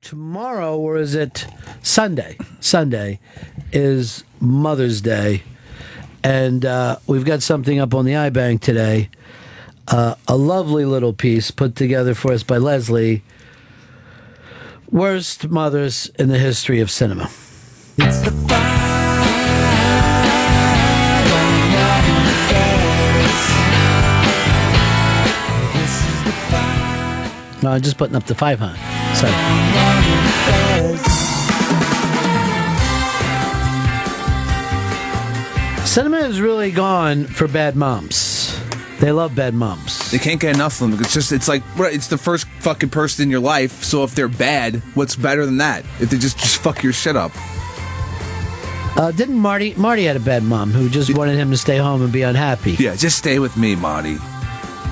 tomorrow, or is it Sunday? Sunday is Mother's Day. And we've got something up on the iBang today. A lovely little piece put together for us by Leslie. Worst mothers in the history of cinema. It's the No, I'm just putting up the 500. Sorry. Cinema has really gone for bad moms. They love bad moms. They can't get enough of them. It's like, it's the first fucking person in your life, so if they're bad, what's better than that? If they just fuck your shit up. Didn't Marty had a bad mom who just wanted him to stay home and be unhappy. Yeah, just stay with me, Marty.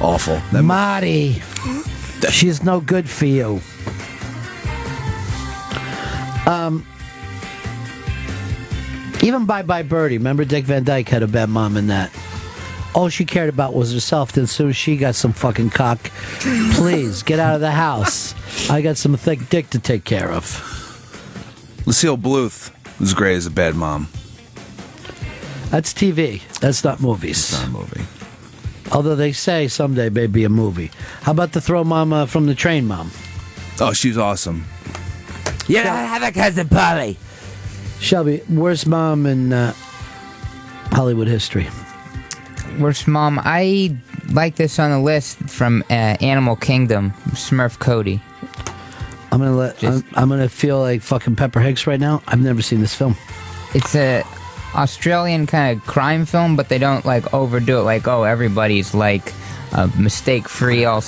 Awful. Marty, she's no good for you. Even Bye Bye Birdie, remember Dick Van Dyke had a bad mom in that. All she cared about was herself. Then as soon as she got some fucking cock, please get out of the house. I got some thick dick to take care of. Lucille Bluth was great as a bad mom. That's TV. That's not movies. It's not a movie. Although they say someday maybe a movie. How about the Throw Mama from the Train Mom? Oh, she's awesome. Yeah, I have a cousin Polly. Shelby, worst mom in Hollywood history. Worst mom. I like this on the list from Animal Kingdom, Smurf Cody. I'm gonna feel like fucking Pepper Hicks right now. I've never seen this film. It's a Australian kind of crime film, but they don't like overdo it. Like, oh, everybody's like mistake-free, all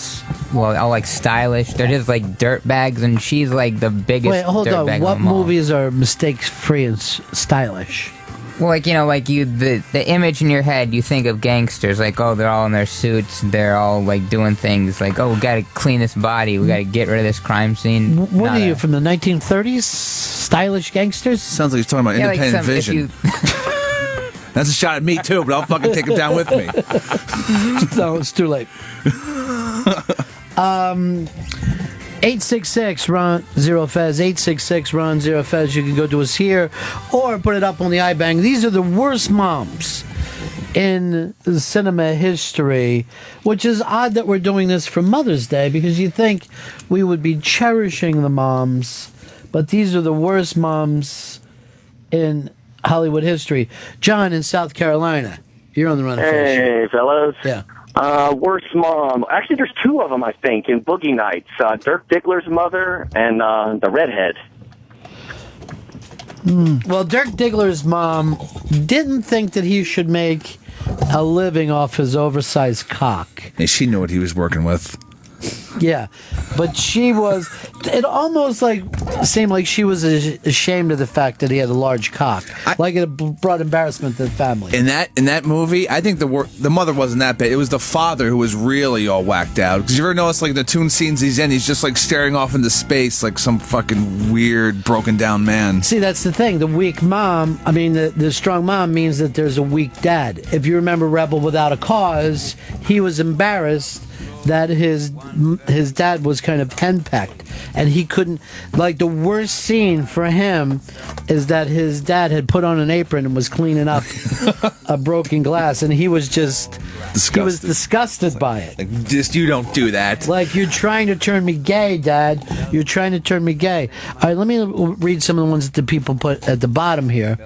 like stylish. They're just like dirt bags, and she's like the biggest. Wait, hold on. dirtbag What of them all. movies are mistake-free and stylish? Well, like, you know, like the image in your head, you think of gangsters, like, oh, they're all in their suits, they're all like doing things, like, oh, we gotta clean this body, we gotta get rid of this crime scene. What are you, from the 1930s? Stylish gangsters? Sounds like he's talking about independent vision. That's a shot at me too, but I'll fucking take him down with me. No, it's too late. 866 Ron Zero Fez, 866 Ron Zero Fez. You can go to us here or put it up on the iBang. These are the worst moms in cinema history, which is odd that we're doing this for Mother's Day because you think we would be cherishing the moms, but these are the worst moms in Hollywood history. John in South Carolina, you're on the Run. Hey, fellas. Yeah. Worst mom. Actually, there's two of them, I think, in Boogie Nights. Dirk Diggler's mother and the redhead. Well, Dirk Diggler's mom didn't think that he should make a living off his oversized cock. And she knew what he was working with. Yeah, but she was. It almost like seemed like she was ashamed of the fact that he had a large cock. Like it brought embarrassment to the family. In that movie, I think the mother wasn't that bad. It was the father who was really all whacked out. Because you ever notice, like, the tune scenes he's in, he's just like staring off into space like some fucking weird broken down man. See, that's the thing. The weak mom. I mean, the strong mom means that there's a weak dad. If you remember Rebel Without a Cause, he was embarrassed that his dad was kind of henpecked, and he couldn't. Like, the worst scene for him is that his dad had put on an apron and was cleaning up a broken glass, and he was just Disgusted. He was disgusted by it. Like, just, you don't do that. Like, you're trying to turn me gay, Dad. You're trying to turn me gay. All right, let me read some of the ones that the people put at the bottom here,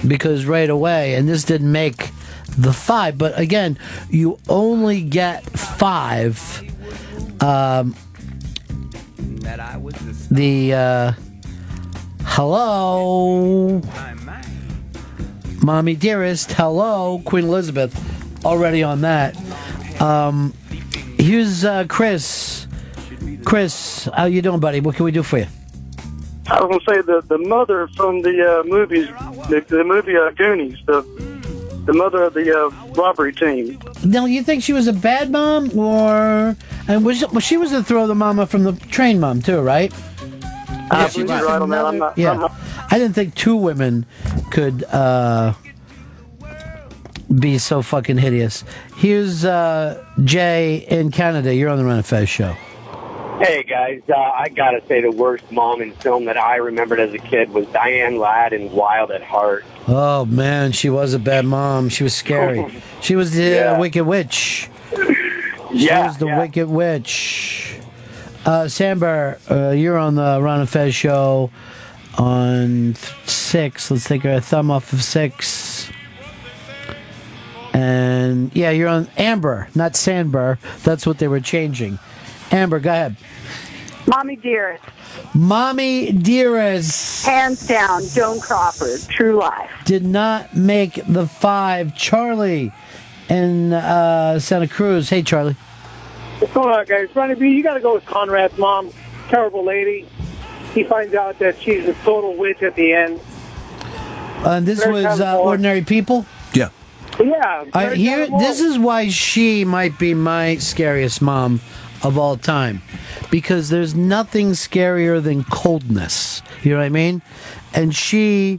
because right away, and this didn't make the 5, but again, you only get 5. Hello, Mommy Dearest, hello, Queen Elizabeth, already on that. Here's Chris. Chris, how you doing, buddy? What can we do for you? I was going to say the mother from the movies, the movie Goonies, the mother of the robbery team. Now, you think she was a bad mom, or and she was the throw the mama from the train mom too, right? I believe you're right on that. I'm not. I didn't think two women could be so fucking hideous. Here's Jay in Canada. You're on the Run of Fez show. Hey guys, I gotta say the worst mom in film that I remembered as a kid was Diane Ladd in Wild at Heart. Oh man, she was a bad mom. She was scary. She was the Yeah. Wicked Witch. She was the Wicked Witch. Sambar, you're on the Ron and Fez show on 6. Let's take a thumb off of 6. And yeah, you're on Amber, not Sandbar. That's what they were changing. Amber, go ahead. Mommy Dearest. Mommy Dearest. Hands down, Joan Crawford. True life. Did not make the 5. Charlie in Santa Cruz. Hey, Charlie. What's going on, guys? Ronnie B, you got to go with Conrad's mom. Terrible lady. He finds out that she's a total witch at the end. And this was Ordinary People? Yeah. Yeah. This is why she might be my scariest mom of all time, because there's nothing scarier than coldness. You know what I mean? And she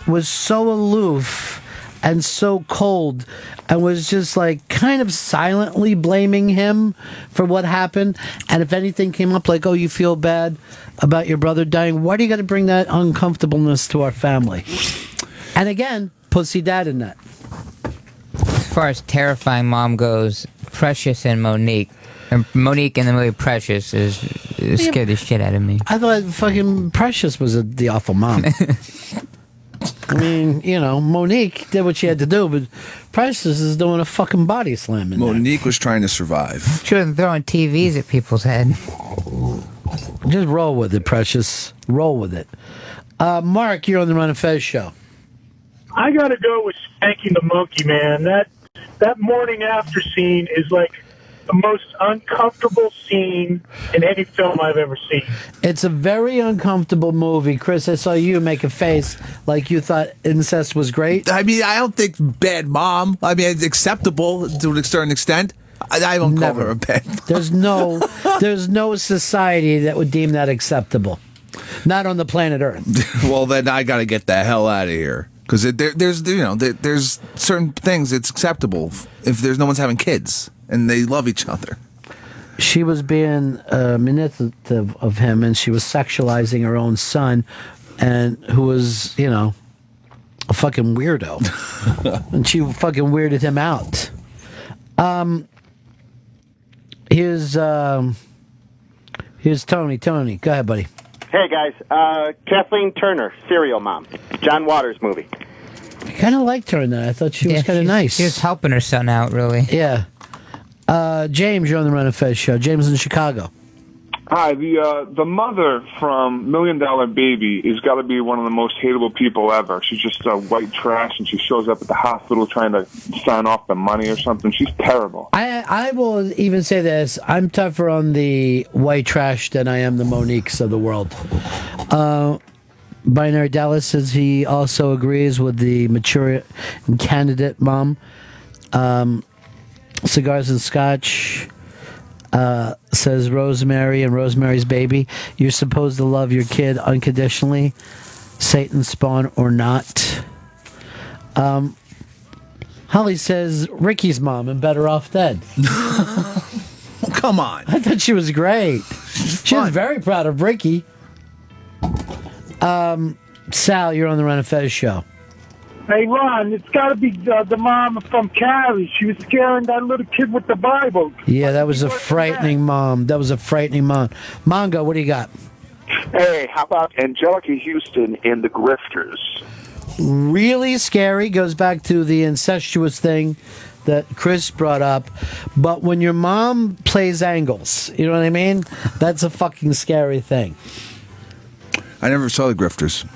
was so aloof and so cold and was just like kind of silently blaming him for what happened. And if anything came up like, oh, you feel bad about your brother dying, why do you got to bring that uncomfortableness to our family? And again, pussy dad in that. As far as terrifying mom goes, Precious and Monique. And Monique in the movie Precious scared the shit out of me. I thought fucking Precious was the awful mom. I mean, you know, Monique did what she had to do, but Precious is doing a fucking body slam in Monique was trying to survive. She wasn't throwing TVs at people's head. Just roll with it, Precious. Roll with it. Mark, you're on the Ron and Fez show. I got to go with Spanking the Monkey, man. That morning after scene is like the most uncomfortable scene in any film I've ever seen. It's a very uncomfortable movie. Chris, I saw you make a face like you thought incest was great. I mean, I don't think bad mom. I mean, it's acceptable to a certain extent. I don't call her a bad mom. There's no society that would deem that acceptable. Not on the planet Earth. Well, then I got to get the hell out of here. Because there's certain things it's acceptable if there's no one's having kids and they love each other. She was being manipulative of him, and she was sexualizing her own son, and who was, you know, a fucking weirdo. And she fucking weirded him out. Here's Tony. Tony, go ahead, buddy. Hey guys, Kathleen Turner, Serial Mom, John Waters movie. I kind of liked her in that. I thought she was kind of nice. She was helping her son out, really. Yeah. James, you're on the Run and Fez show. James in Chicago. Hi, the mother from $1 Million Baby has got to be one of the most hateable people ever. She's just white trash, and she shows up at the hospital trying to sign off the money or something. She's terrible. I will even say this. I'm tougher on the white trash than I am the Moniques of the world. Binary Dallas says he also agrees with the mature and candidate mom. Cigars and Scotch says Rosemary and Rosemary's Baby. You're supposed to love your kid unconditionally, Satan spawn or not. Holly says Ricky's mom and Better Off Dead. Come on. I thought she was great. She was very proud of Ricky. Sal, you're on the Ron and Fez show. Hey, Ron, it's got to be the mom from Carrie. She was scaring that little kid with the Bible. Yeah, that was a frightening mom. That was a frightening mom. Mongo, what do you got? Hey, how about Angelica Houston in The Grifters? Really scary. Goes back to the incestuous thing that Chris brought up. But when your mom plays angles, you know what I mean? That's a fucking scary thing. I never saw The Grifters.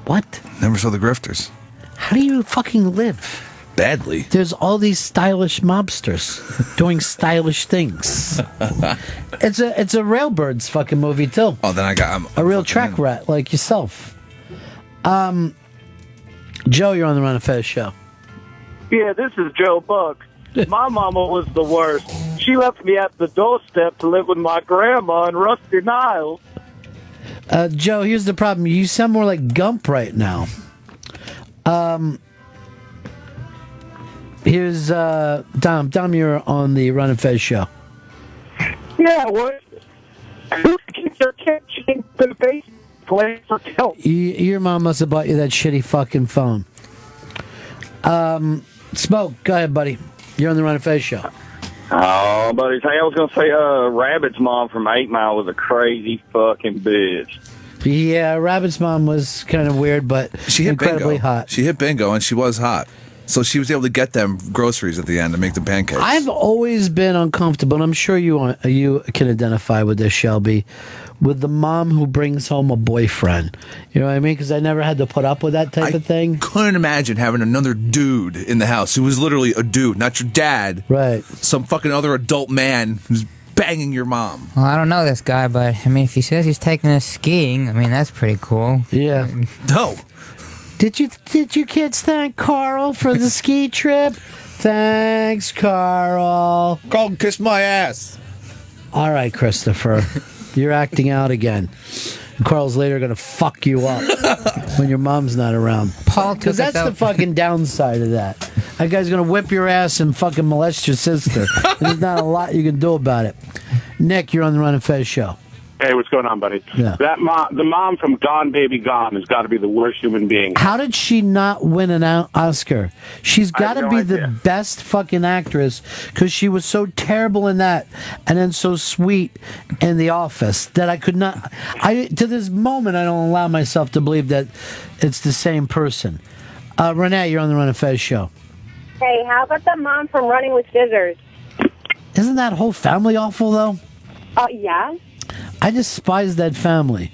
What? Never saw The Grifters. How do you fucking live? Badly. There's all these stylish mobsters doing stylish things. It's a Railbirds fucking movie too. Oh, then I'm a real track rat like yourself. Joe, you're on the Ron and Fez show. Yeah, this is Joe Buck. My mama was the worst. She left me at the doorstep to live with my grandma in Rusty Niles. Joe, here's the problem. You sound more like Gump right now. Here's Dom. Dom, you're on the Ron and Fez show. Yeah, what? Who keeps their kid to the face? Play for help. Your mom must have bought you that shitty fucking phone. Smoke, go ahead, buddy. You're on the Run of Fez show. Oh, buddy, I was going to say, Rabbit's mom from 8 Mile was a crazy fucking bitch. Yeah, Rabbit's mom was kind of weird, but She hit incredibly bingo. hot. She hit bingo, and she was hot. So she was able to get them groceries at the end to make the pancakes. I've always been uncomfortable, and I'm sure you can identify with this, Shelby, with the mom who brings home a boyfriend. You know what I mean? Because I never had to put up with that type of thing. Couldn't imagine having another dude in the house who was literally a dude, not your dad. Right. Some fucking other adult man who's banging your mom. Well, I don't know this guy, but I mean, if he says he's taking us skiing, I mean, that's pretty cool. Yeah. No. Did you kids thank Carl for the ski trip? Thanks, Carl. Carl, kiss my ass. All right, Christopher. You're acting out again. Carl's later going to fuck you up when your mom's not around. Paul, because that's the fucking downside of that. That guy's going to whip your ass and fucking molest your sister. There's not a lot you can do about it. Nick, you're on the Run and Fez show. Hey, what's going on, buddy? Yeah. The mom from Gone Baby Gone has got to be the worst human being. How did she not win an Oscar? She's got to no be idea. the best fucking actress because she was so terrible in that and then so sweet in The Office that I could not. To this moment, I don't allow myself to believe that it's the same person. Renee, you're on the Run and Fez show. Hey, how about the mom from Running with Scissors? Isn't that whole family awful, though? Oh, yeah? I despise that family.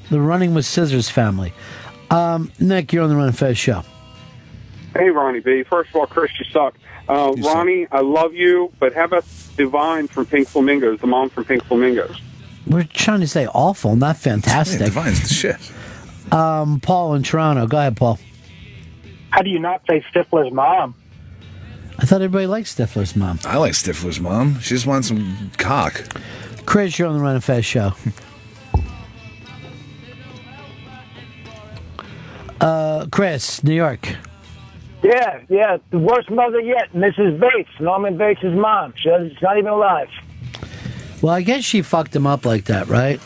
The Running with Scissors family. Nick, you're on the Run and Fez show. Hey, Ronnie B. First of all, Chris, you suck. Ronnie, I love you, but how about Divine from Pink Flamingos, the mom from Pink Flamingos? We're trying to say awful, not fantastic. Yeah, Divine's the shit. Paul in Toronto. Go ahead, Paul. How do you not say Stifler's mom? I thought everybody liked Stifler's mom. I like Stifler's mom. She just wants some cock. Chris, you're on the Run and Fez show. Chris, New York. Yeah, the worst mother yet, Mrs. Bates, Norman Bates' mom. She's not even alive. Well, I guess she fucked him up like that, right?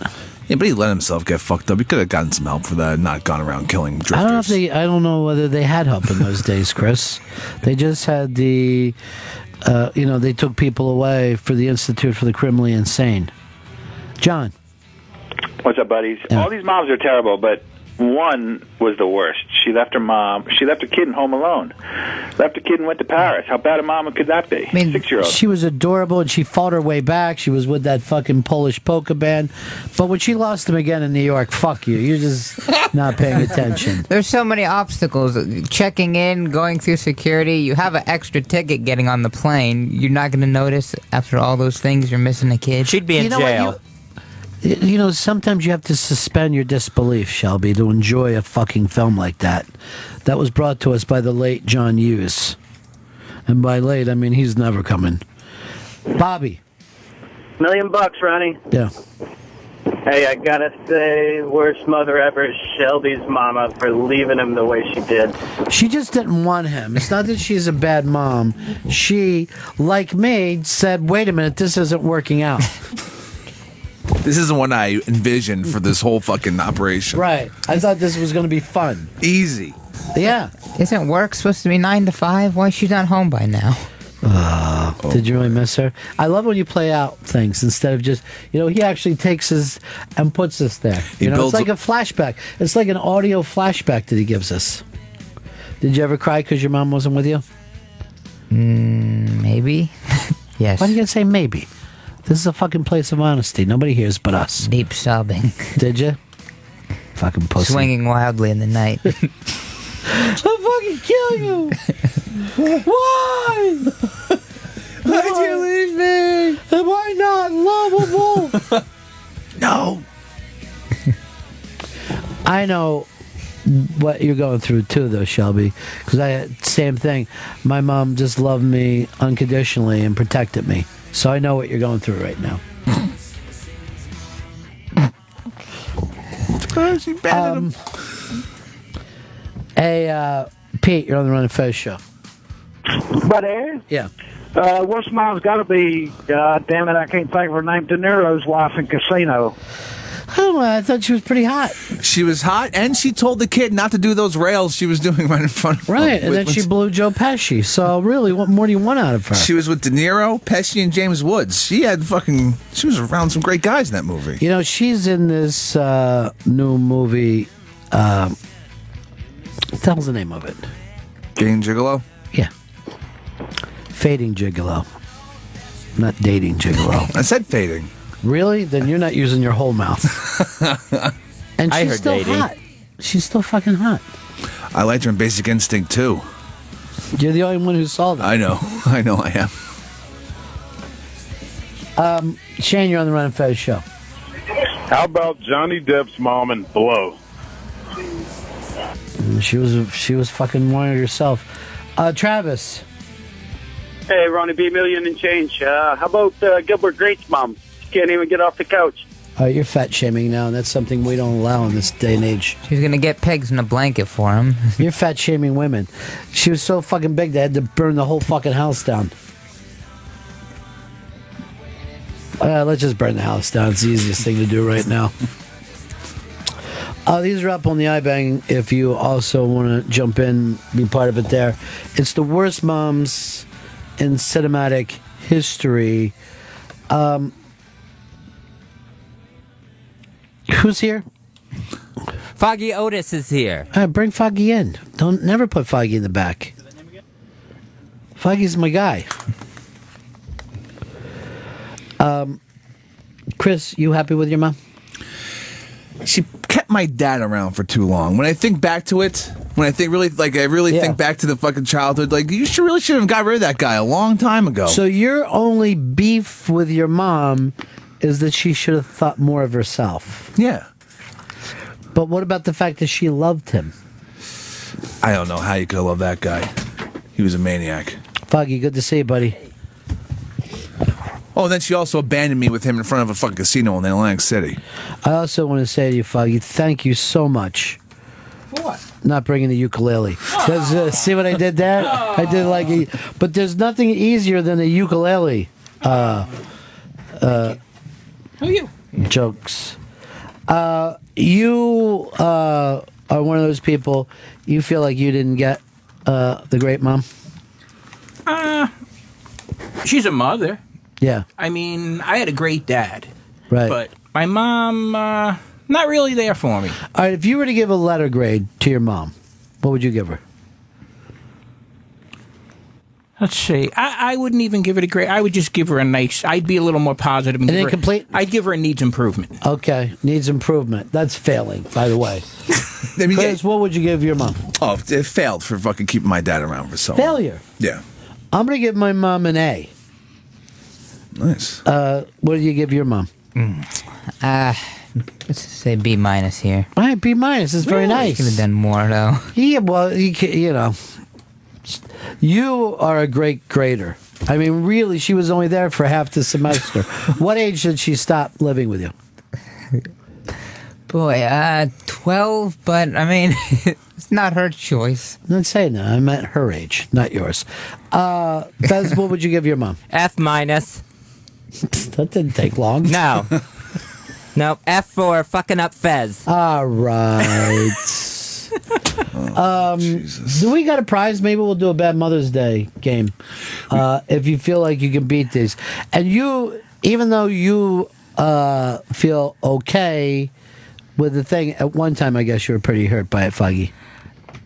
Yeah, but he let himself get fucked up. He could have gotten some help for that, not gone around killing drifters. I don't know whether they had help in those days, Chris. They just had they took people away for the Institute for the Criminally Insane. John. What's up, buddies? Yeah. All these moms are terrible, but one was the worst. She left her mom. She left her kid home alone. Left her kid and went to Paris. How bad a mama could that be? I mean, 6-year-old. she was adorable, and she fought her way back. She was with that fucking Polish polka band. But when she lost him again in New York, fuck you. You're just not paying attention. There's so many obstacles. Checking in, going through security. You have an extra ticket getting on the plane. You're not going to notice after all those things you're missing a kid. She'd be in jail. You know, sometimes you have to suspend your disbelief, Shelby, to enjoy a fucking film like that. That was brought to us by the late John Hughes. And by late, I mean he's never coming. Bobby. $1 million, Ronnie. Yeah. Hey, I gotta say, worst mother ever is Shelby's mama for leaving him the way she did. She just didn't want him. It's not that she's a bad mom. She, like me, said, wait a minute, this isn't working out. This isn't what I envisioned for this whole fucking operation. Right. I thought this was going to be fun. Easy. Yeah. Isn't work supposed to be 9 to 5? Why is she not home by now? Did you really miss her? I love when you play out things instead of just, he actually takes us and puts us there. It's like a flashback. It's like an audio flashback that he gives us. Did you ever cry because your mom wasn't with you? Maybe. Yes. Why are you going to say maybe? This is a fucking place of honesty. Nobody hears but us. Deep sobbing. Did you? Fucking pussy. Swinging wildly in the night. I'll fucking kill you. Why? Why'd you leave me? Am I not lovable? No. I know what you're going through too, though, Shelby. Because same thing. My mom just loved me unconditionally and protected me. So I know what you're going through right now. She batted him. Hey, Pete, you're on the Run and Fez show. Buddy, Yeah. Worst mom's got to be, damn it, I can't think of her name, De Niro's wife in Casino. Oh, I thought she was pretty hot. She was hot, and she told the kid not to do those rails she was doing right in front of him. Right, and then she blew Joe Pesci. So really, what more do you want out of her? She was with De Niro, Pesci, and James Woods. She was around some great guys in that movie. You know, she's in this new movie. What the hell's the name of it? Dating Gigolo? Yeah. Fading Gigolo. Not dating Gigolo. I said fading. Really? Then you're not using your whole mouth. And I she's heard still dating. hot. She's still fucking hot. I liked her in Basic Instinct, too. You're the only one who saw that. I know I am. Shane, you're on the Ron and Fez show. How about Johnny Depp's mom and Blow? She was fucking one of herself. Travis. Hey, Ronnie B. Million and change. How about Gilbert Grape's mom? She can't even get off the couch. You're fat shaming now, and that's something we don't allow in this day and age. She's gonna get pegs in a blanket for him. You're fat shaming women. She was so fucking big they had to burn the whole fucking house down. Let's just burn the house down. It's the easiest thing to do right now. These are up on the iBang if you also want to jump in, be part of it there. It's the worst moms in cinematic history. Who's here? Foggy Otis is here. Bring Foggy in. Don't never put Foggy in the back. Foggy's my guy. Chris, you happy with your mom? She kept my dad around for too long. When I think back to it, think back to the fucking childhood, like, you really should have got rid of that guy a long time ago. So your only beef with your mom is that she should have thought more of herself. Yeah. But what about the fact that she loved him? I don't know how you could love that guy. He was a maniac. Foggy, good to see you, buddy. Oh, and then she also abandoned me with him in front of a fucking casino in Atlantic City. I also want to say to you, Foggy, thank you so much. For what? Not bringing the ukulele. 'Cause, see what I did there? I did but there's nothing easier than a ukulele. Who are you? Jokes. You are one of those people, you feel like you didn't get the great mom? She's a mother. Yeah. I mean, I had a great dad. Right. But my mom, not really there for me. All right, if you were to give a letter grade to your mom, what would you give her? Let's see. I wouldn't even give it a grade. I would just give her a nice. I'd be a little more positive. And incomplete? I'd give her a needs improvement. Okay, needs improvement. That's failing, by the way. Chris, what would you give your mom? Oh, it failed for fucking keeping my dad around for so long. Failure? Yeah. I'm going to give my mom an A. Nice. What do you give your mom? Let's say B minus here. All right, B minus is very nice. Could have done more though. Yeah, well, you know, you are a great grader. I mean, really, she was only there for half the semester. What age did she stop living with you? Boy, 12, but I mean, it's not her choice. I'm not saying that. I meant her age, not yours. Fez, what would you give your mom? F minus. That didn't take long. No. No, F for fucking up Fez. All right. Do we got a prize? Maybe we'll do a Bad Mother's Day game. If you feel like you can beat these. And you, even though you feel okay with the thing, at one time I guess you were pretty hurt by it, Foggy.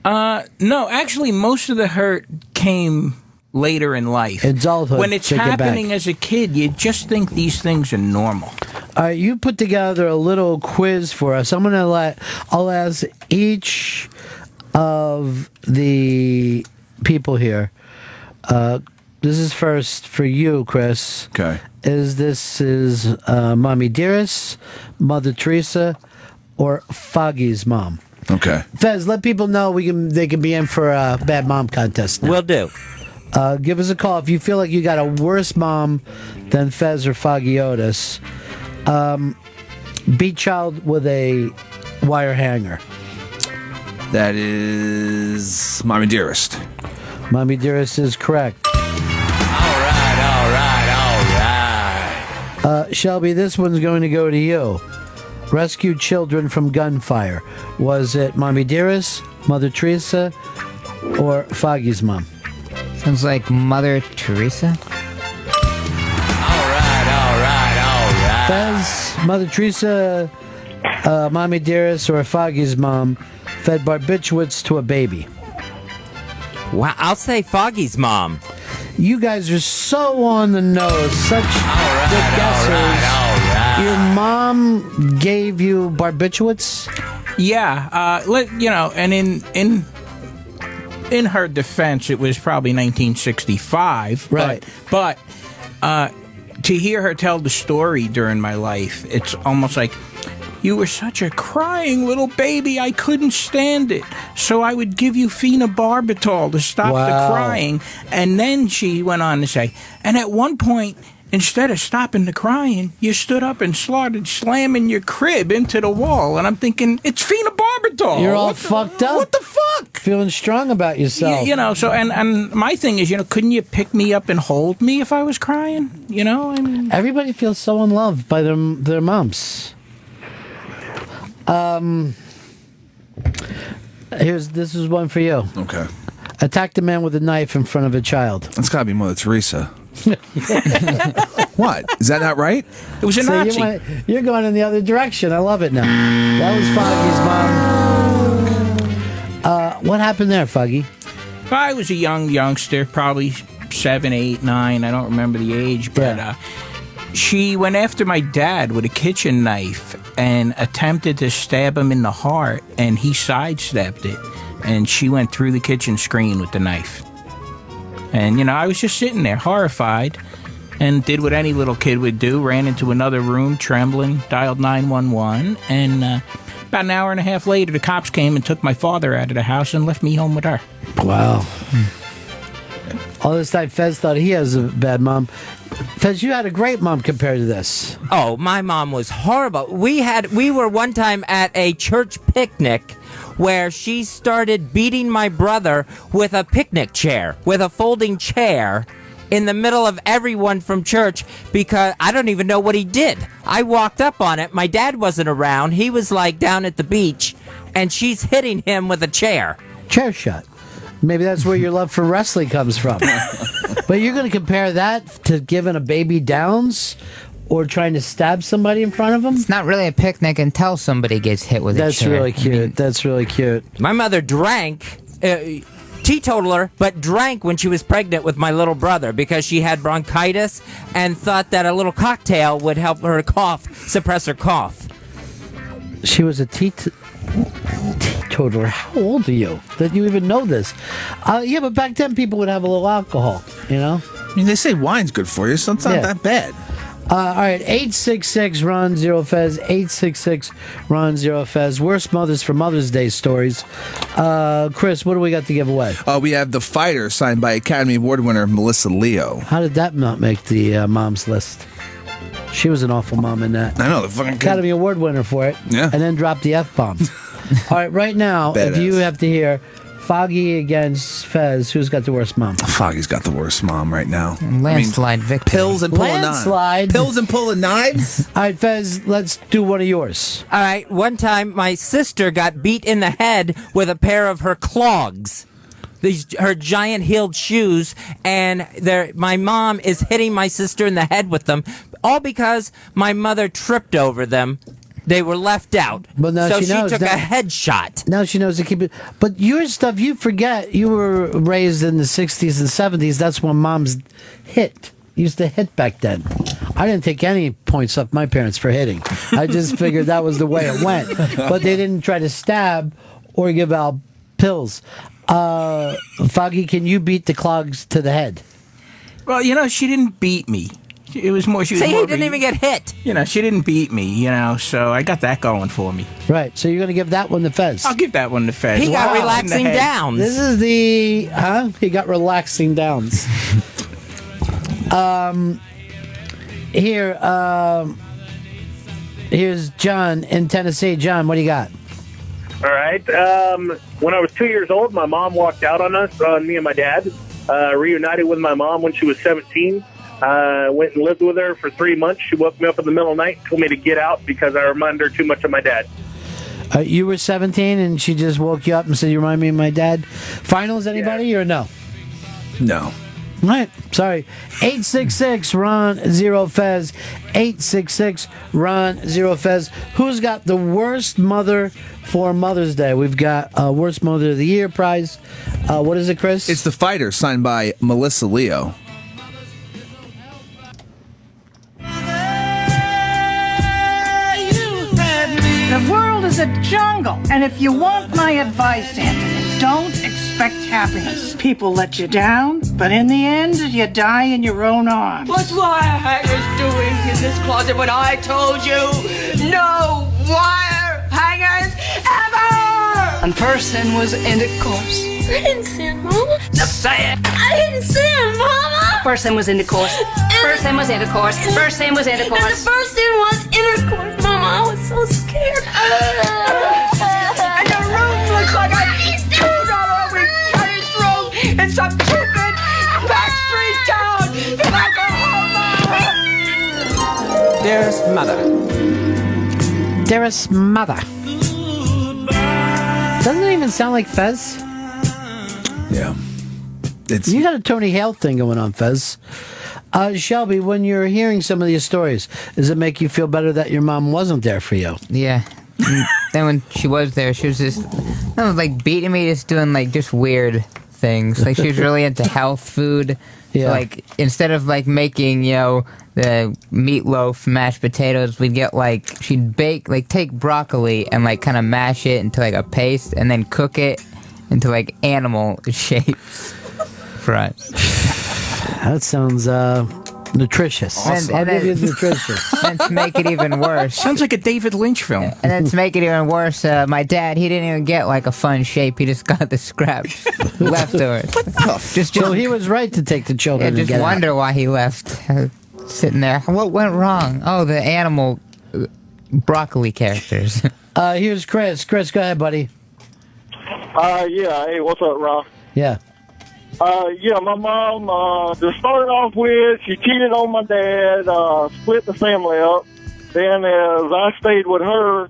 No, actually, most of the hurt came later in life. Adulthood. When it's take it back. happening as a kid, you just think these things are normal. All right, you put together a little quiz for us. I'll ask each of the people here. This is first for you, Chris. Okay. This is Mommy Dearest, Mother Teresa, or Foggy's mom? Okay. Fez, let people know they can be in for a Bad Mom contest now. Will do. Give us a call if you feel like you got a worse mom than Fez or Foggy Otis. Beat child with a wire hanger. That is Mommy Dearest. Mommy Dearest is correct. All right. Shelby, this one's going to go to you. Rescued children from gunfire. Was it Mommy Dearest, Mother Teresa, or Foggy's mom? Sounds like Mother Teresa. Fez, Mother Teresa, Mommy Dearest, or Foggy's mom fed barbiturates to a baby? Wow, I'll say Foggy's mom. You guys are so on the nose. Such good guesses. Your mom gave you barbiturates? Yeah, and in her defense, it was probably 1965. Right. But to hear her tell the story during my life, it's almost like, you were such a crying little baby, I couldn't stand it. So I would give you phenobarbital to stop the crying. And then she went on to say, and at one point, instead of stopping the crying, you stood up and started slamming your crib into the wall. And I'm thinking, it's phenobarbital. You're all fucked up. What the fuck? Feeling strong about yourself. So, and my thing is, couldn't you pick me up and hold me if I was crying? Everybody feels so unloved by their moms. This is one for you. Okay. Attacked a man with a knife in front of a child. That's got to be Mother Teresa. What? Is that not right? It was a Nazi. You're going in the other direction. I love it now. That was Foggy's mom. What happened there, Foggy? I was a youngster, probably 7, 8, 9. I don't remember the age, but she went after my dad with a kitchen knife and attempted to stab him in the heart, and he sidestepped it, and she went through the kitchen screen with the knife. And, I was just sitting there, horrified, and did what any little kid would do, ran into another room, trembling, dialed 911, and about an hour and a half later, the cops came and took my father out of the house and left me home with her. Wow. All this time, Fez thought he has a bad mom. Fez, you had a great mom compared to this. Oh, my mom was horrible. We were one time at a church picnic where she started beating my brother with a picnic chair, with a folding chair, in the middle of everyone from church, because I don't even know what he did. I walked up on it. My dad wasn't around. He was down at the beach, and she's hitting him with a chair. Chair shot. Maybe that's where your love for wrestling comes from. But you're going to compare that to giving a baby downs or trying to stab somebody in front of them? It's not really a picnic until somebody gets hit with a chair. That's really cute. That's really cute. My mother drank, teetotaler, but drank when she was pregnant with my little brother because she had bronchitis and thought that a little cocktail would help her suppress her cough. She was a teetotaler. How old are you that you even know this? Yeah, but back then people would have a little alcohol, I mean, they say wine's good for you, so it's not that bad. All right, 866-RON-0-FEZ, 866-RON-0-FEZ. Worst mothers for Mother's Day stories. Chris, what do we got to give away? We have The Fighter, signed by Academy Award winner Melissa Leo. How did that not make the mom's list? She was an awful mom in that. I know, the fucking Academy Award winner for it. Yeah. And then dropped the F-bomb. All right, right now, if you have to hear Foggy against Fez, who's got the worst mom? Foggy's got the worst mom right now. Landslide victory. Pills and pulling Landslide. knives. Pills and pulling knives? All right, Fez, let's do one of yours. All right, one time my sister got beat in the head with a pair of her clogs. Her giant heeled shoes, and my mom is hitting my sister in the head with them, all because my mother tripped over them. They were left out. But now so she knows took now, a headshot. Now she knows to keep it. But your stuff, you forget. You were raised in the 60s and 70s. That's when moms used to hit back then. I didn't take any points off my parents for hitting. I just figured that was the way it went. But they didn't try to stab or give out pills. Foggy, can you beat the clogs to the head? Well, she didn't beat me. It was more. She was See, more he didn't even get hit. She didn't beat me. So I got that going for me. Right. So you're going to give that one to Fez. I'll give that one to Fez. He got relaxing downs. This is the He got relaxing downs. Here's John in Tennessee. John, what do you got? All right. When I was 2 years old, my mom walked out on us, me and my dad, reunited with my mom when she was 17. Went and lived with her for 3 months. She woke me up in the middle of the night and told me to get out because I remind her too much of my dad. You were 17 and she just woke you up and said, "You remind me of my dad." Finals, anybody or no? No. Right. Sorry. 866 Ron Zero Fez. 866 Ron Zero Fez. Who's got the worst mother for Mother's Day? We've got Worst Mother of the Year prize. What is it, Chris? It's The Fighter, signed by Melissa Leo. The world is a jungle. And if you want my advice, Anthony, don't expect happiness. People let you down, but in the end, you die in your own arms. What's wire hangers doing in this closet when I told you no wire hangers ever? And person was intercourse. I didn't see him, Mama. Just say it. I didn't see him, Mama. Person was intercourse. Person was intercourse. Person was intercourse. And the first thing was intercourse, Mama. I was so scared. And the room looks like a $2 Chinese room in some stupid backstreet town in Oklahoma. Dearest mother. Dearest mother. Doesn't it even sound like Fez? Yeah. You got a Tony Hale thing going on, Fez. Shelby, when you're hearing some of these stories, does it make you feel better that your mom wasn't there for you? Yeah. And then when she was there, she was just like beating me, just doing like just weird things. Like she was really into health food. Yeah. So, like instead of like making, the meatloaf, mashed potatoes, we'd get like she'd take broccoli and like kind of mash it into like a paste and then cook it into like animal shapes for us. That sounds nutritious. Awesome. And I'll give you nutritious. And to make it even worse, sounds like a David Lynch film. And then to make it even worse, my dad, he didn't even get like a fun shape. He just got the scraps leftovers. So he was right to take the children. Yeah, and just get wonder out. why he left. Sitting there, what went wrong? Oh, the animal broccoli characters. Here's Chris. Chris, go ahead, buddy. Yeah. Hey, what's up, Rob? Yeah. Yeah, my mom, to start off with, she cheated on my dad, split the family up. Then as I stayed with her,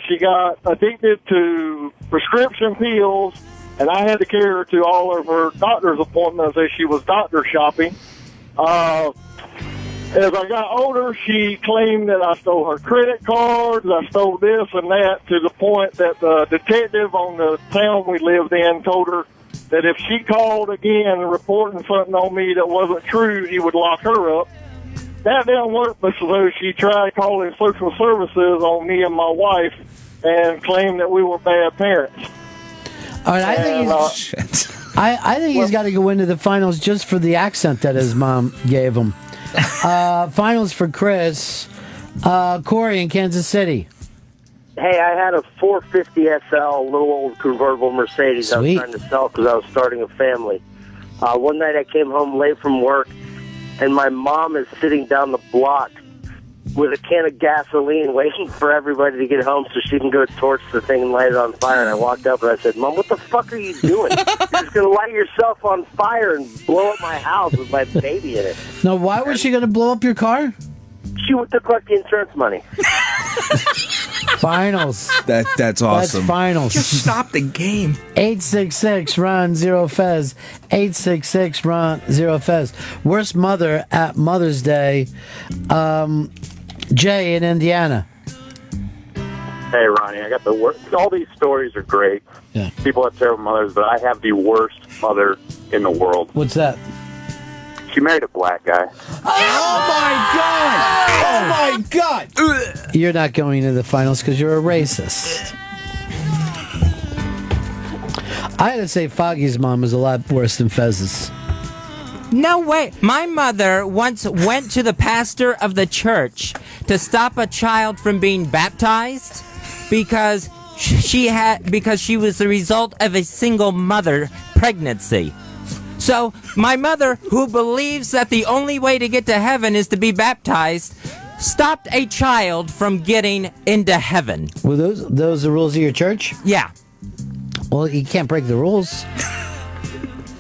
she got addicted to prescription pills, and I had to carry her to all of her doctor's appointments as she was doctor shopping. As I got older, she claimed that I stole her credit cards, I stole this and that, to the point that the detective on the town we lived in told her that if she called again reporting something on me that wasn't true, he would lock her up. That didn't work, so she tried calling social services on me and my wife and claimed that we were bad parents. All right, I think he's got to go into the finals just for the accent that his mom gave him. Finals for Chris. Corey in Kansas City. Hey, I had a 450 SL, a little old convertible Mercedes. Sweet. I was trying to sell because I was starting a family. One night I came home late from work, and my mom is sitting down the block with a can of gasoline waiting for everybody to get home so she can go torch the thing and light it on fire. And I walked up and I said, "Mom, what the fuck are you doing? You're just going to light yourself on fire and blow up my house with my baby in it." Now, why was she going to blow up your car? She would collect the insurance money. Finals. That's awesome. That's finals. Just stop the game. 866 Ron Zero Fez. 866 Ron Zero Fez. Worst mother at Mother's Day. Jay in Indiana. Hey, Ronnie, I got the worst. All these stories are great. Yeah. People have terrible mothers, but I have the worst mother in the world. What's that? She married a black guy. Oh my God! Oh my God! You're not going to the finals because you're a racist. I had to say Foggy's mom is a lot worse than Fez's. No way. My mother once went to the pastor of the church to stop a child from being baptized because she was the result of a single mother pregnancy. So my mother, who believes that the only way to get to heaven is to be baptized, stopped a child from getting into heaven. Were those the rules of your church? Yeah. Well, you can't break the rules.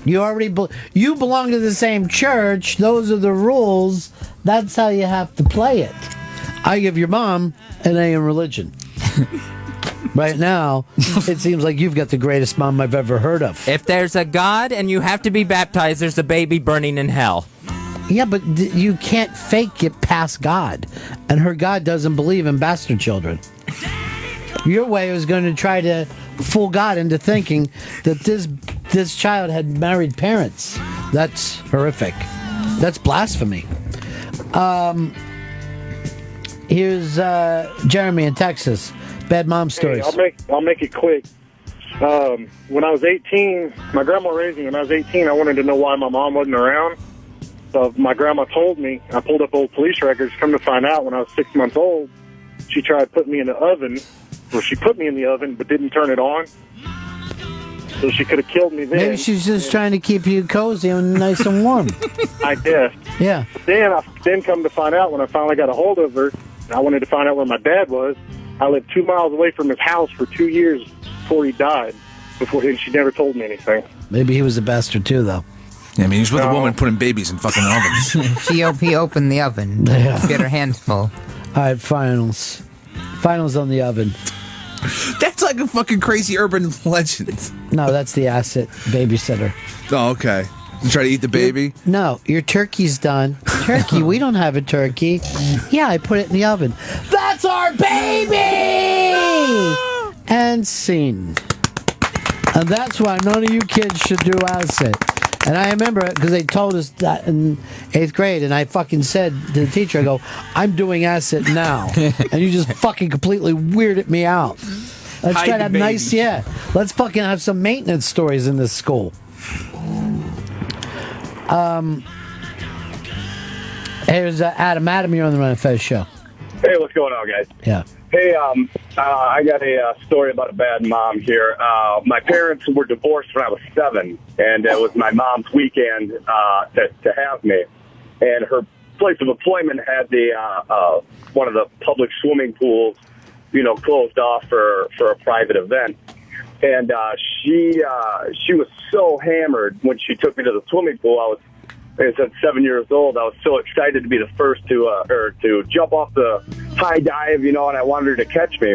You belong to the same church. Those are the rules. That's how you have to play it. I give your mom an A in religion. Right now, it seems like you've got the greatest mom I've ever heard of. If there's a God and you have to be baptized, there's a baby burning in hell. Yeah, but you can't fake it past God. And her God doesn't believe in bastard children. Your way was going to try to fool God into thinking that this child had married parents. That's horrific. That's blasphemy. Here's Jeremy in Texas. Bad mom stories. Hey, I'll make it quick. When I was 18, my grandma raised me. When I was 18, I wanted to know why my mom wasn't around. So my grandma told me. I pulled up old police records. Come to find out, when I was 6 months old, she tried putting me in the oven. Well, she put me in the oven, but didn't turn it on. So she could have killed me then. Maybe she's just trying to keep you cozy and nice and warm. I guess. Yeah. Then come to find out, when I finally got a hold of her, I wanted to find out where my dad was. I lived 2 miles away from his house for 2 years before he died. And she never told me anything. Maybe he was a bastard too, though. Yeah, I mean, he's with a woman putting babies in fucking ovens. He opened the oven. Yeah. Get her hands full. All right, finals. Finals on the oven. That's like a fucking crazy urban legend. No, that's the asset babysitter. Oh, okay. You try to eat the baby? No, your turkey's done. Turkey, we don't have a turkey. Yeah, I put it in the oven. That's our baby! And scene. And that's why none of you kids should do acid. And I remember it because they told us that in 8th grade, and I fucking said to the teacher, I go, I'm doing acid now. And you just fucking completely weirded me out. Let's try to have nice, let's fucking have some maintenance stories in this school. Here's Adam. Adam, you're on the Run and Fez show. Hey, what's going on, guys? Yeah. Hey, I got a story about a bad mom here. My parents were divorced when I was 7, and it was my mom's weekend to have me. And her place of employment had the one of the public swimming pools, closed off for a private event. And she was so hammered when she took me to the swimming pool. Like I said, 7 years old. I was so excited to be the first to jump off the high dive, and I wanted her to catch me.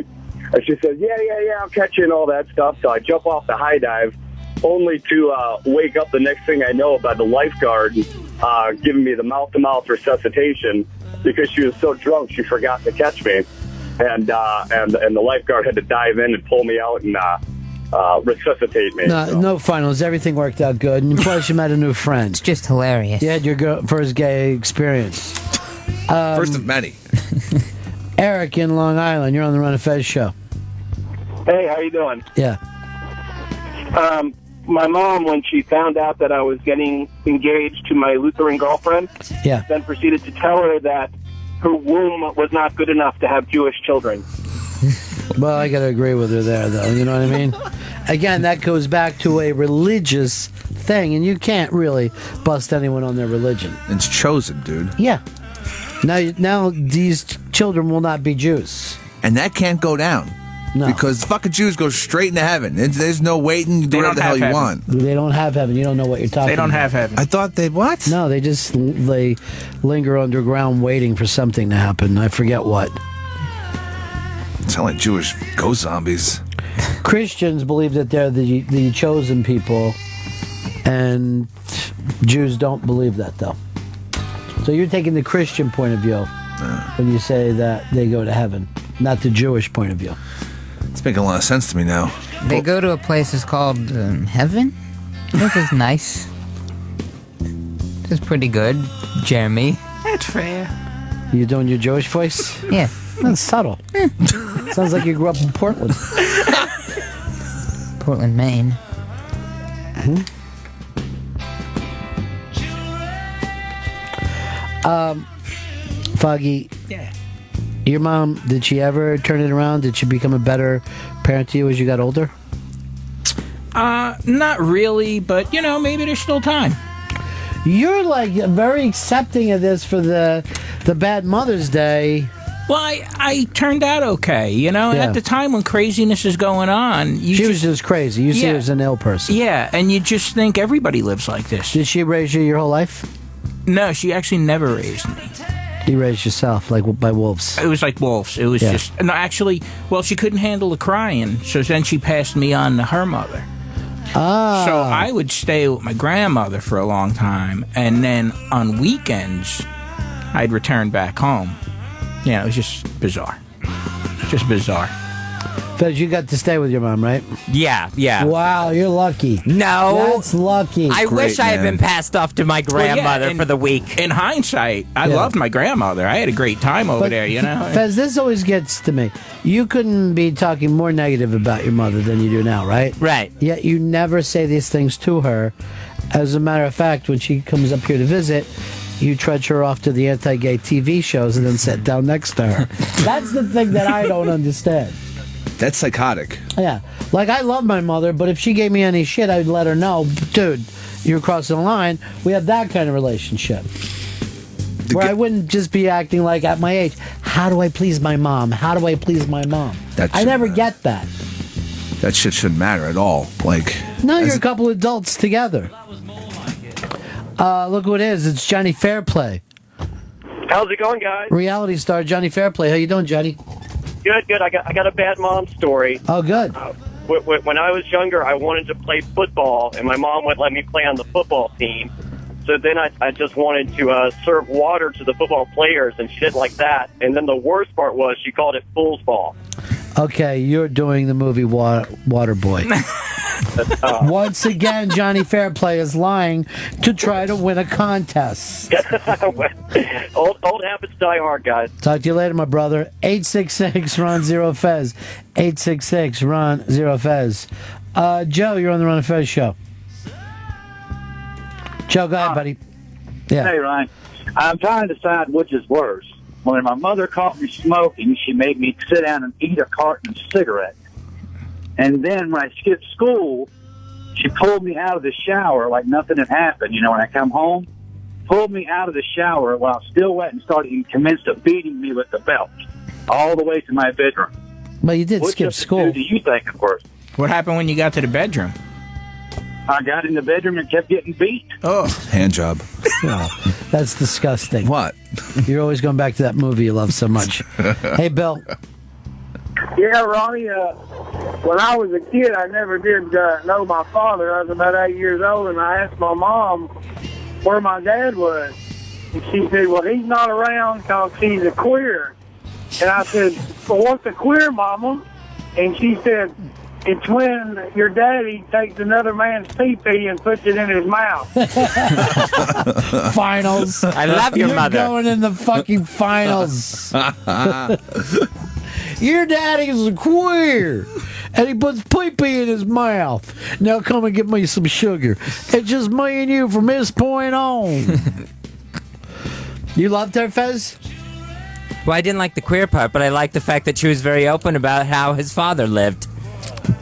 And she said, yeah, I'll catch you and all that stuff. So I jump off the high dive, only to wake up the next thing I know by the lifeguard giving me the mouth-to-mouth resuscitation because she was so drunk she forgot to catch me. And the lifeguard had to dive in and pull me out and resuscitate me. No finals. Everything worked out good. And plus, you met a new friend. It's just hilarious. You had your first gay experience. First of many. Eric in Long Island. You're on the Run and Fez show. Hey, how you doing? Yeah. My mom, when she found out that I was getting engaged to my Lutheran girlfriend, then proceeded to tell her that her womb was not good enough to have Jewish children. Well, I got to agree with her there, though. You know what I mean? Again, that goes back to a religious thing, and you can't really bust anyone on their religion. It's chosen, dude. Yeah. Now these children will not be Jews. And that can't go down. No. Because fucking Jews go straight into heaven. There's no waiting. You do whatever the hell you want. They don't have heaven. You don't know what you're talking about. They don't have heaven. I thought they what? No, they linger underground waiting for something to happen. I forget what. Sound like Jewish ghost zombies. Christians believe that they're the chosen people, and Jews don't believe that, though. So you're taking the Christian point of view when you say that they go to heaven, not the Jewish point of view. It's making a lot of sense to me now. They go to a place that's called heaven? This is nice. This is pretty good, Jeremy. That's fair. You doing your Jewish voice? Yeah. That's subtle. Sounds like you grew up in Portland. Portland, Maine. Foggy. Yeah. Your mom, did she ever turn it around? Did she become a better parent to you as you got older? Not really, but maybe there's still time. You're like very accepting of this for the bad Mother's Day. Well, I turned out okay. You know, Yeah. at the time when craziness is going on, She was just crazy. You see her as an ill person. Yeah, and you just think everybody lives like this. Did she raise you your whole life? No, she actually never raised me. You raised yourself, like by wolves. It was like wolves. It was just no. Actually, well, she couldn't handle the crying, so then she passed me on to her mother. Ah. So I would stay with my grandmother for a long time, and then on weekends, I'd return back home. Yeah, it was just bizarre. Just bizarre. Fez, you got to stay with your mom, right? Yeah. Wow, you're lucky. No. That's lucky. I wish I had been passed off to my grandmother for the week. In hindsight, I loved my grandmother. I had a great time over there, you know? Fez, this always gets to me. You couldn't be talking more negative about your mother than you do now, right? Right. Yet you never say these things to her. As a matter of fact, when she comes up here to visit, you trudge her off to the anti-gay TV shows and then sit down next to her. That's the thing that I don't understand. That's psychotic. Yeah. Like, I love my mother, but if she gave me any shit, I'd let her know, dude, you're crossing the line. We have that kind of relationship. Where I wouldn't just be acting like, at my age, how do I please my mom? How do I please my mom? I never get that. That shit shouldn't matter at all. Like, No, you're a couple adults together. Look who it is. It's Johnny Fairplay. How's it going, guys? Reality star Johnny Fairplay. How you doing, Johnny? Good. I got a bad mom story. Oh, good. When I was younger, I wanted to play football, and my mom wouldn't let me play on the football team. So then I just wanted to serve water to the football players and shit like that. And then the worst part was she called it fool's ball. Okay, you're doing the movie Waterboy. Once again, Johnny Fairplay is lying to try to win a contest. Old habits die hard, guys. Talk to you later, my brother. 866-RON-0-FEZ. 866-RON-0-FEZ. Joe, you're on the Ron and Fez show. Joe, go ahead, buddy. Yeah. Hey, Ryan. I'm trying to decide which is worse. When my mother caught me smoking, she made me sit down and eat a carton of cigarettes. And then when I skipped school, she pulled me out of the shower like nothing had happened. You know, when I come home, pulled me out of the shower while I was still wet and commenced beating me with the belt all the way to my bedroom. Well, you did Which skip of the school. two do you think is worse? What happened when you got to the bedroom? I got in the bedroom and kept getting beat. Oh, hand job. No, that's disgusting. What? You're always going back to that movie you love so much. Hey, Bill. Yeah, Ronnie, when I was a kid, I never did know my father. I was about 8 years old, and I asked my mom where my dad was. And she said, well, he's not around because he's a queer. And I said, well, what's a queer, Mama? And she said, it's when your daddy takes another man's pee-pee and puts it in his mouth. Finals. I love your mother. You're going in the fucking finals. Your daddy's a queer, and he puts pee-pee in his mouth. Now come and get me some sugar. It's just me and you from this point on. You loved her, Fez? Well, I didn't like the queer part, but I liked the fact that she was very open about how his father lived.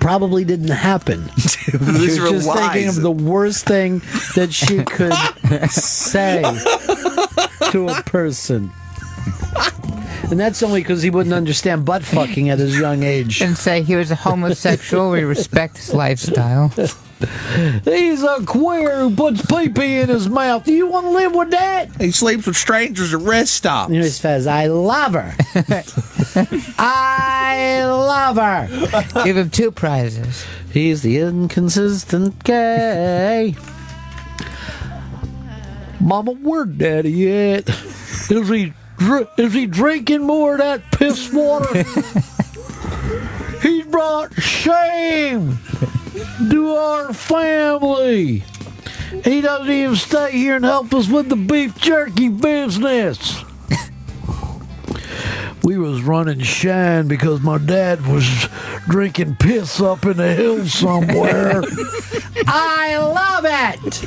Probably didn't happen. She was just thinking of the worst thing that she could say to a person. And that's only because he wouldn't understand butt fucking at his young age. And say he was a homosexual. We respect his lifestyle. He's a queer who puts pee-pee in his mouth. Do you want to live with that? He sleeps with strangers at rest stops. You know, he says, I love her. I love her. Give him 2 prizes. He's the inconsistent gay. Mama, where Daddy at? Is he drinking more of that piss water? He's brought shame to our family. He doesn't even stay here and help us with the beef jerky business. We was running shine because my dad was drinking piss up in the hills somewhere. I love it.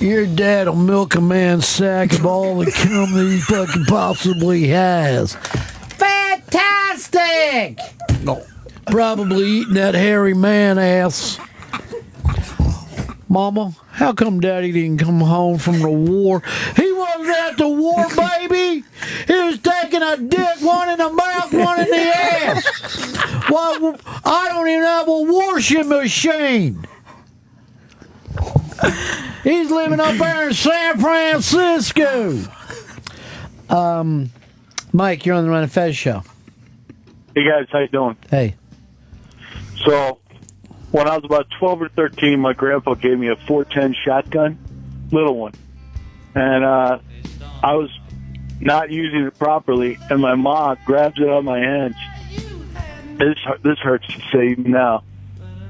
Your dad'll milk a man's sack of all the cum that he fucking possibly has. Fantastic! No. Probably eating that hairy man ass. Mama, how come Daddy didn't come home from the war? He wasn't at the war, baby. He was taking a dick, one in the mouth, one in the ass. Well, I don't even have a washing machine. He's living up there in San Francisco. Mike, you're on the Ron and Fez show. Hey guys, how you doing? Hey. So, when I was about 12 or 13, my grandpa gave me a 410 shotgun, little one. And I was not using it properly, and my mom grabs it out of my hands. This hurts to say even now.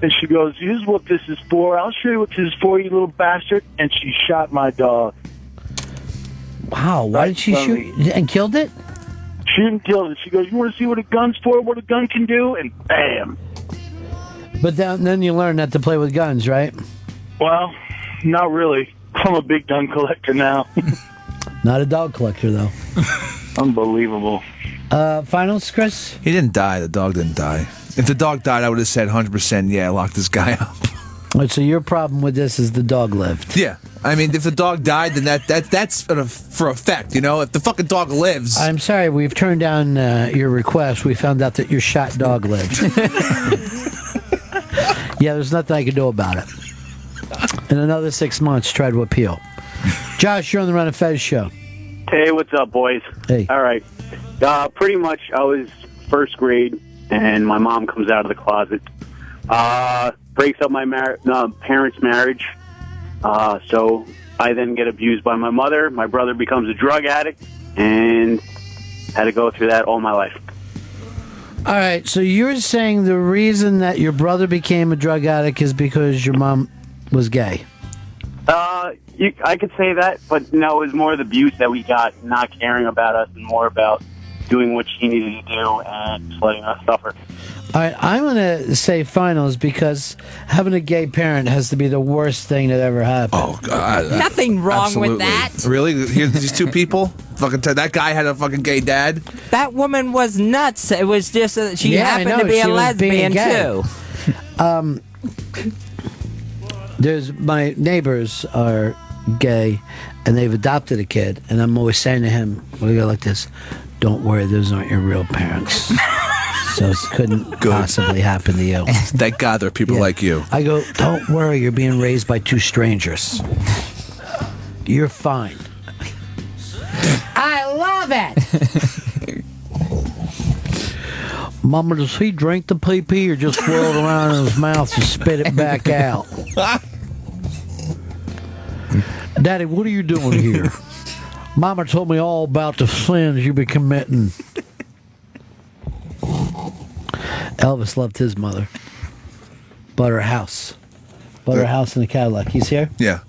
And she goes, "This is what this is for. I'll show you what this is for, you little bastard." And she shot my dog. Wow, why did she shoot and killed it? She didn't kill it. She goes, "You want to see what a gun's for, what a gun can do?" And bam. But then you learn not to play with guns, right? Well, not really. I'm a big gun collector now. Not a dog collector, though. Unbelievable. Finals, Chris? He didn't die. The dog didn't die. If the dog died, I would have said 100%, yeah, lock this guy up. All right, so your problem with this is the dog lived. Yeah. I mean, if the dog died, then that's for effect, you know? If the fucking dog lives... I'm sorry, we've turned down your request. We found out that your shot dog lived. Yeah, there's nothing I can do about it. In another 6 months, try to appeal. Josh, you're on the Ron and Fez show. Hey, what's up, boys? Hey. All right. Pretty much, I was first grade, and my mom comes out of the closet, breaks up my parents' marriage. So I then get abused by my mother. My brother becomes a drug addict, and had to go through that all my life. All right, so you're saying the reason that your brother became a drug addict is because your mom was gay? I could say that, but no, it was more the abuse that we got, not caring about us, and more about doing what she needed to do and just letting us suffer. All right, I'm going to say finals because having a gay parent has to be the worst thing that ever happened. Oh, God. Nothing wrong with Absolutely. that. Really? Here, these two people? Fucking that guy had a fucking gay dad? That woman was nuts. It was just that she Yeah, I happened know. to be She a was being lesbian, gay. too. There's my neighbors are gay, and they've adopted a kid, and I'm always saying to him, we go like this, "Don't worry, those aren't your real parents." So it couldn't possibly happen to you. Thank God there are people like you. I go, "Don't worry, you're being raised by two strangers. You're fine." I love it. Mama, does he drink the pee-pee or just swirl it around in his mouth and spit it back out? Daddy, what are you doing here? Mama told me all about the sins you be committing. Elvis loved his mother. Bought her a house. Bought her a house in a Cadillac. He's here? Yeah.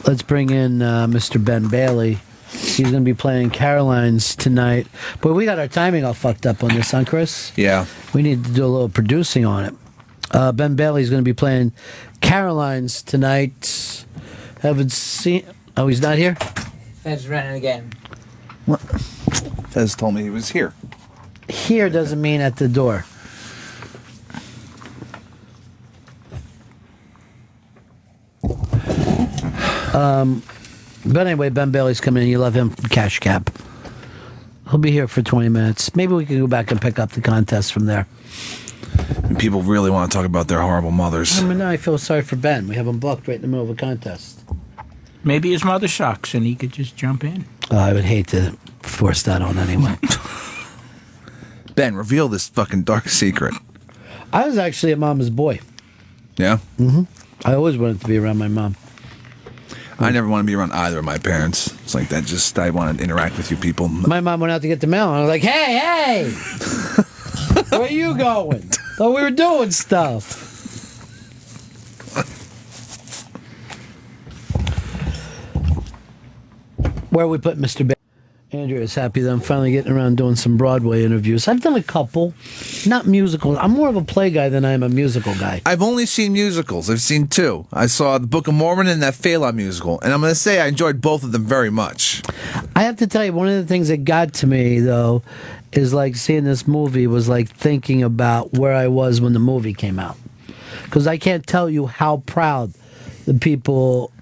Let's bring in Mr. Ben Bailey. He's going to be playing Caroline's tonight. But we got our timing all fucked up on this, huh, Chris? Yeah. We need to do a little producing on it. Ben Bailey's going to be playing Caroline's tonight. Haven't seen... Oh, he's not here? Fez running again. What? Fez told me he was here. Here doesn't mean at the door. But anyway, Ben Bailey's coming in. You love him from Cash Cab. He'll be here for 20 minutes. Maybe we can go back and pick up the contest from there. And people really want to talk about their horrible mothers. I mean, now I feel sorry for Ben. We have him booked right in the middle of a contest. Maybe his mother sucks and he could just jump in. I would hate to force that on anyone. Ben, reveal this fucking dark secret. I was actually a mama's boy. Yeah? Mm-hmm. I always wanted to be around my mom. I never want to be around either of my parents. It's like that. Just I want to interact with you people. My mom went out to get the mail, and I was like, "Hey, where are you going?" Thought we were doing stuff. Where we put Mr. Bailey? Andrew is happy that I'm finally getting around doing some Broadway interviews. I've done a couple, not musical. I'm more of a play guy than I am a musical guy. I've only seen musicals. I've seen two. I saw the Book of Mormon and that Phelan musical. And I'm going to say I enjoyed both of them very much. I have to tell you, one of the things that got to me, though, is like seeing this movie was like thinking about where I was when the movie came out. because I can't tell you how proud the people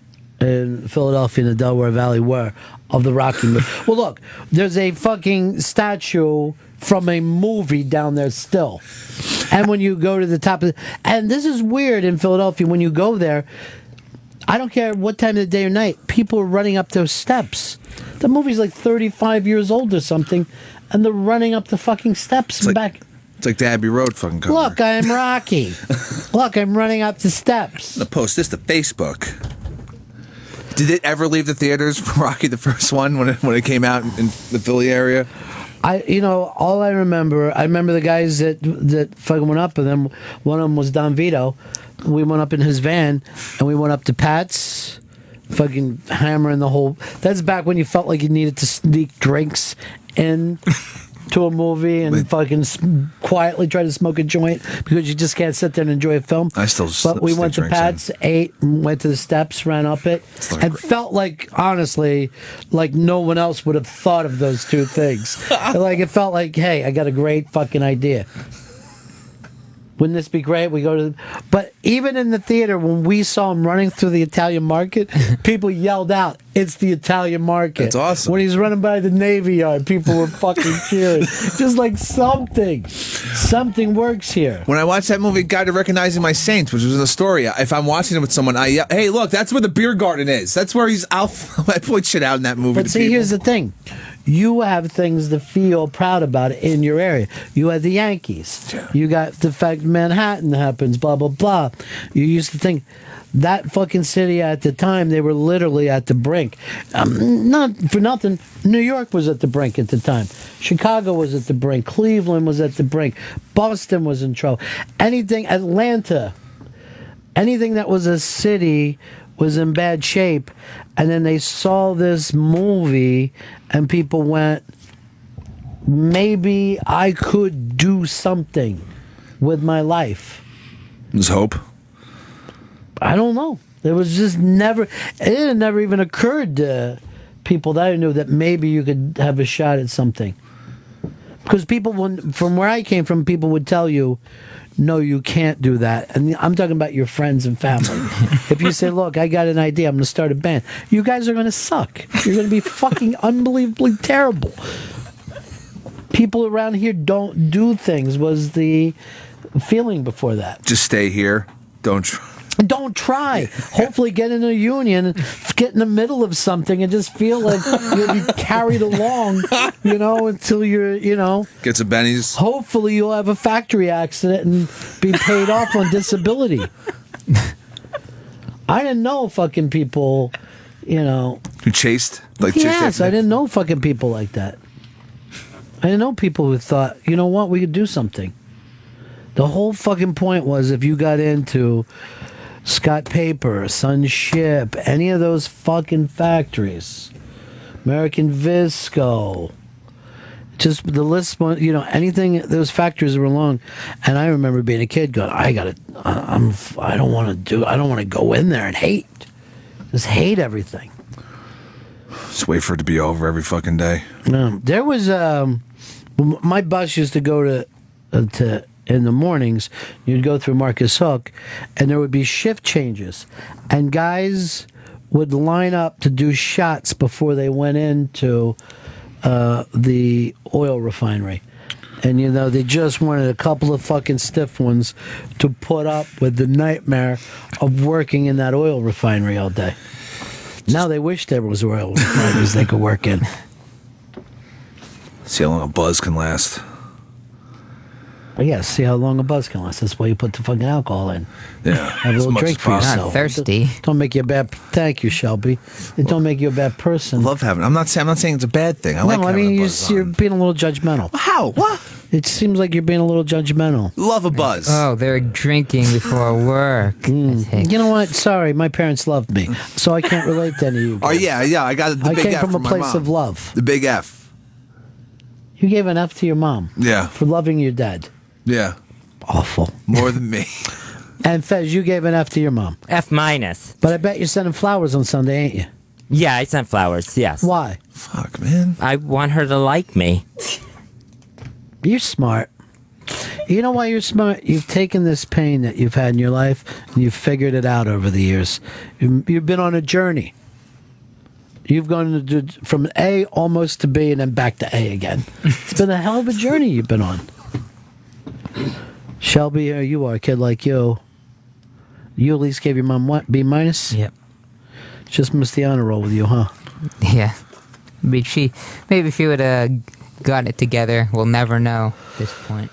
in Philadelphia and the Delaware Valley were of the Rocky movie. Well, look, there's a fucking statue from a movie down there still. And when you go to the top of and this is weird in Philadelphia, when you go there, I don't care what time of the day or night, people are running up those steps. The movie's like 35 years old or something, and they're running up the fucking steps and back. It's like the Abbey Road fucking cover. Look, I'm Rocky. Look, I'm running up the steps. I'm gonna post this to Facebook. Did it ever leave the theaters, Rocky, the first one, when it came out in the Philly area? All I remember the guys that fucking went up, and then one of them was Don Vito. We went up in his van, and we went up to Pat's, fucking hammering the whole. That's back when you felt like you needed to sneak drinks in to a movie and fucking quietly try to smoke a joint because you just can't sit there and enjoy a film. I still. But we went to Pat's, ate, went to the steps, ran up it, and felt like, honestly, like no one else would have thought of those two things. Like it felt like, hey, I got a great fucking idea. Wouldn't this be great? We go to, but even in the theater, when we saw him running through the Italian market, people yelled out, "It's the Italian market!" That's awesome. When he's running by the Navy Yard, people were fucking cheering. Just like something works here. When I watched that movie, Guide to Recognizing My Saints, which was in Astoria, if I'm watching it with someone, I yell, "Hey, look, that's where the beer garden is. That's where he's out." I point shit out in that movie. But see, here's the thing. You have things to feel proud about in your area. You had the Yankees. Yeah. You got the fact Manhattan happens, blah, blah, blah. You used to think that fucking city at the time, they were literally at the brink. Not for nothing, New York was at the brink at the time. Chicago was at the brink. Cleveland was at the brink. Boston was in trouble. Atlanta, anything that was a city was in bad shape. And then they saw this movie and people went, maybe I could do something with my life. There's hope. I don't know. It was just never, it never even occurred to people that I knew that maybe you could have a shot at something. Because people, from where I came from, people would tell you, no, you can't do that. And I'm talking about your friends and family. If you say, look, I got an idea, I'm going to start a band, you guys are going to suck. You're going to be fucking unbelievably terrible. People around here don't do things, was the feeling before that. Just stay here. Don't try. Don't try. Hopefully get in a union, get in the middle of something, and just feel like you'll be carried along, until you're, Get some bennies. Hopefully you'll have a factory accident and be paid off on disability. I didn't know fucking people, Who chased? Yes, I didn't know fucking people like that. I didn't know people who thought, you know what, we could do something. The whole fucking point was if you got into Scott Paper, Sun Ship, any of those fucking factories, American Visco, just the list, anything, those factories were long. And I remember being a kid going, I don't want to go in there and just hate everything. Just wait for it to be over every fucking day. No, there was, my bus used to go to in the mornings, you'd go through Marcus Hook, and there would be shift changes. And guys would line up to do shots before they went into the oil refinery. And, they just wanted a couple of fucking stiff ones to put up with the nightmare of working in that oil refinery all day. Now they wish there was oil refineries they could work in. See how long a buzz can last. Yeah, see how long a buzz can last. That's why you put the fucking alcohol in. Yeah. Have a little drink for yourself. Not thirsty. Don't make you a bad. Thank you, Shelby. It don't make you a bad person. I love having. I'm not saying it's a bad thing. You're being a little judgmental. How? What? It seems like you're being a little judgmental. Love a buzz. Oh, they're drinking before work. You know what? Sorry, my parents loved me, so I can't relate to any of you guys. Oh yeah. I got the big F. I came from a place mom. of love. The big F. You gave an F to your mom. Yeah. For loving your dad. Yeah. Awful. More than me. And Fez, you gave an F to your mom. F-. But I bet you're sending flowers on Sunday, ain't you? Yeah, I sent flowers, yes. Why? Fuck, man. I want her to like me. You're smart. You know why you're smart? You've taken this pain that you've had in your life and you've figured it out over the years. You've been on a journey. You've gone from A almost to B and then back to A again. It's been a hell of a journey you've been on. Shelby, here you are, a kid like you. You at least gave your mom what? B minus? Yep. Just missed the honor roll with you, huh? Yeah. Maybe she would have gotten it together. We'll never know at this point.